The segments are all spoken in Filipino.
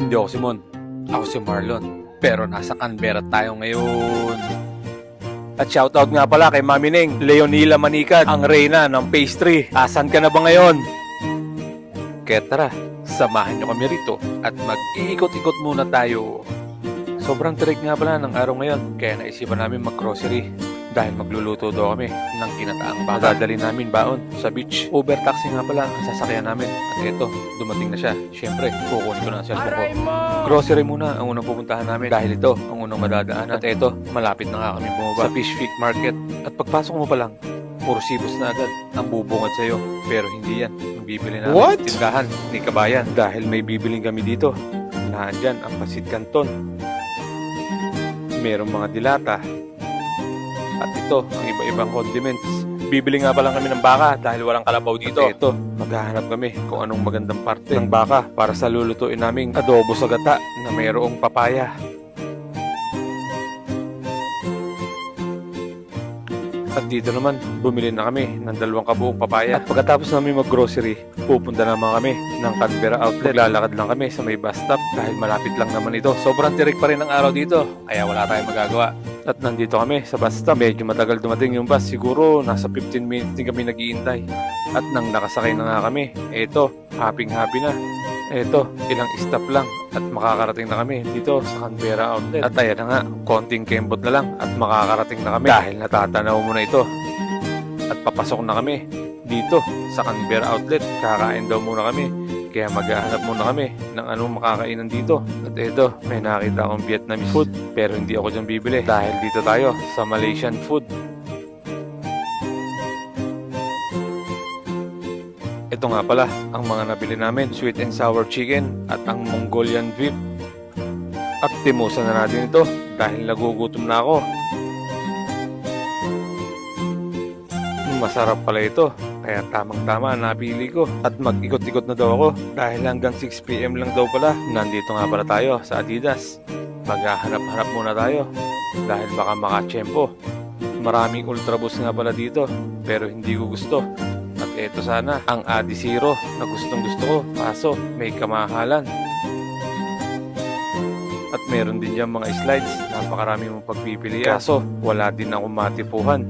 Hindi ako si Mon. Ako si Marlon. Pero nasa Canberra tayo ngayon. At shoutout nga pala kay Mami Neng, Leonila Manicad, ang reyna ng pastry. Asan ka na ba ngayon? Kaya tara, samahan nyo kami rito at mag-iikot-ikot muna tayo. Sobrang tirik nga pala ng araw ngayon, kaya naisipan namin mag-grocery. Dahil magluluto daw kami ng ginataang baka. Dadali namin baon sa beach. Uber taxi nga pala ang sasakyan namin. At eto, dumating na siya. Siyempre, kukunin ko na ang cellphone ko. Grocery muna ang unang pupuntahan namin. Dahil ito ang unang madadaanan. At eto, malapit na nga kami bumaba sa Fish Week Market. At pagpasok mo pa lang, puro sibos na agad ang bubungad sa'yo. Pero hindi yan ang bibili namin. What? Tindahan ni Kabayan. Dahil may bibiling kami dito. Nandyan ang pasit canton. Merong mga dilata. At ito, ang iba-ibang condiments. Bibili nga pa lang kami ng baka dahil walang kalabaw dito. At ito, maghahanap kami kung anong magandang parte ng baka para sa lulutuin naming adobo sa gata na mayroong papaya. At dito naman, bumili na kami ng 2 kabuong papaya. At pagkatapos namin mag-grocery, pupunta naman kami ng Canberra Outlet. Maglalakad lang kami sa may bus stop dahil malapit lang naman ito. Sobrang tirik pa rin ang araw dito, kaya wala tayong magagawa. At nandito kami sa bus stop. Medyo matagal dumating yung bus. Siguro nasa 15 minutes din kami naghihintay. At nang nakasakay na nga kami, eto, happy na. Eto, ilang stop lang at makakarating na kami dito sa Canberra Outlet. At ayan na nga, konting kembot na lang at makakarating na kami dahil natatanaw mo na ito. At papasok na kami dito sa Canberra Outlet. Kakain daw muna kami. Kaya maghahanap muna kami ng anong makakainan dito. At eto, may nakita akong Vietnamese food. Pero hindi ako dyan bibili dahil dito tayo sa Malaysian food. Ito nga pala ang mga nabili namin, sweet and sour chicken at ang Mongolian beef. At timusan na natin ito dahil nagugutom na ako. Masarap pala ito, kaya tamang-tama napili ko. At mag-ikot-ikot na daw ako dahil hanggang 6 PM lang daw pala. Nandito nga pala tayo sa Adidas. Maghahanap-hanap muna tayo dahil baka makatsyempo. Maraming ultraboost nga pala dito pero hindi ko gusto. At eto sana ang Adi Zero na gustong gusto ko, kaso may kamahalan. At meron din dyan mga slides, napakarami mong pagpipilian, kaso wala din akong matipuhan.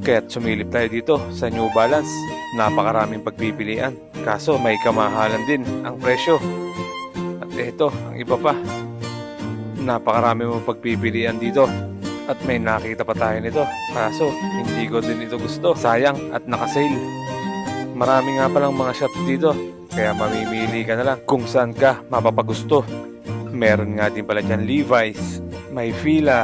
Kaya't sumilip tayo dito sa New Balance, napakaraming pagpipilian, kaso may kamahalan din ang presyo. At eto, ang iba pa, napakarami mong pagpipilian dito. At may nakita pa tayo nito, kaso hindi ko din ito gusto. Sayang at nakasale. Marami nga palang mga shops dito, kaya mamimili ka na lang kung saan ka mapapagusto. Meron nga din pala dyan Levi's, may Fila,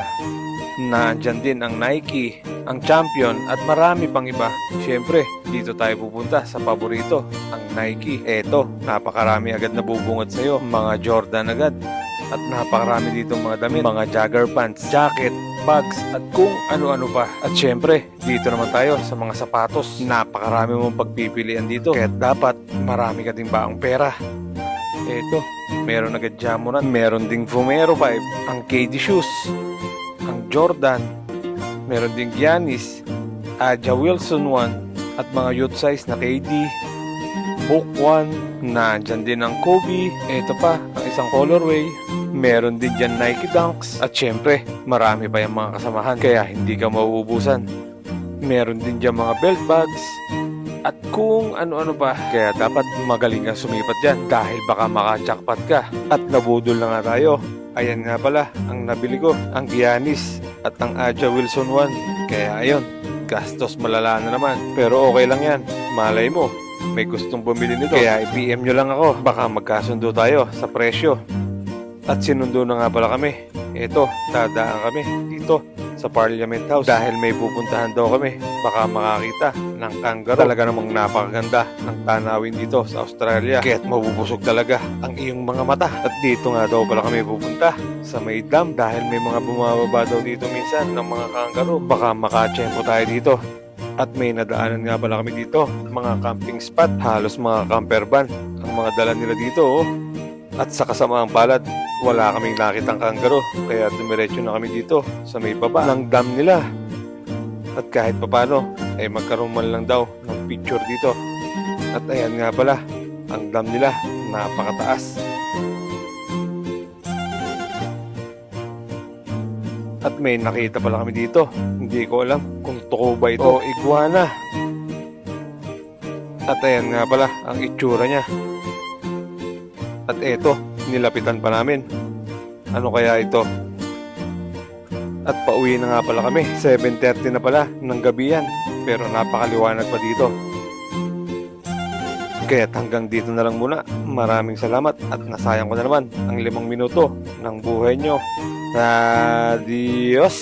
nandyan din ang Nike, ang Champion at marami pang iba. Siyempre, dito tayo pupunta sa paborito, ang Nike. Eto, napakarami agad na bubungad sa'yo, mga Jordan agad. At napakarami dito mga damit, mga jogger pants, jacket, bags, at kung ano-ano pa. At syempre, dito naman tayo sa mga sapatos. Napakarami mong pagpipilian dito, kaya dapat marami ka ding baang pera. Eto, meron agad Jamoran, meron ding Vomero 5, ang KD shoes, ang Jordan, meron ding Giannis, Aja Wilson 1, at mga youth size na KD, Book 1, nandyan din ang Kobe, eto pa, ang isang colorway, meron din dyan Nike Dunks, at syempre, marami pa yung mga kasamahan, kaya hindi ka mauubusan. Meron din dyan mga belt bags, at kung ano-ano pa, kaya dapat magaling kang sumipat dyan, dahil baka maka-jackpot ka. At nabudol na nga tayo. Ayan nga pala, ang nabili ko, ang Giannis, at ang Aja Wilson 1, kaya ayun, gastos malala na naman, pero okay lang yan, malay mo, may gustong bumili nito, kaya i-PM nyo lang ako, baka magkasundo tayo sa presyo. At sinundo na nga pala kami. Ito, dadaan kami dito sa Parliament House dahil may pupuntahan daw kami, baka makakita ng kangaroo. Talaga namang napakaganda ng tanawin dito sa Australia, kaya't mabubusog talaga ang iyong mga mata. At dito nga daw pala kami pupunta sa may dam dahil may mga bumababa daw dito minsan ng mga kangaroo, baka makatsyempo tayo dito. At may nadaanan nga pala kami dito, mga camping spot, halos mga camper van ang mga dala nila dito, oh. At sa kasamaang palad, wala kaming nakitang kangaroo, kaya dumiretso na kami dito sa may baba ng dam nila. At kahit papano, ay magkaroon man lang daw ng picture dito. At ayan nga pala, ang dam nila, napakataas. At may nakita pala kami dito. Hindi ko alam kung tuko ba ito o iguana. At ayan nga pala ang itsura niya. At eto, nilapitan pa namin. Ano kaya ito? At pauwi na nga pala kami. 7:30 na pala ng gabi yan. Pero napakaliwanag pa dito. Kaya hanggang dito na lang muna. Maraming salamat at nasayang ko na naman ang 5 minuto ng buhay nyo. Adios!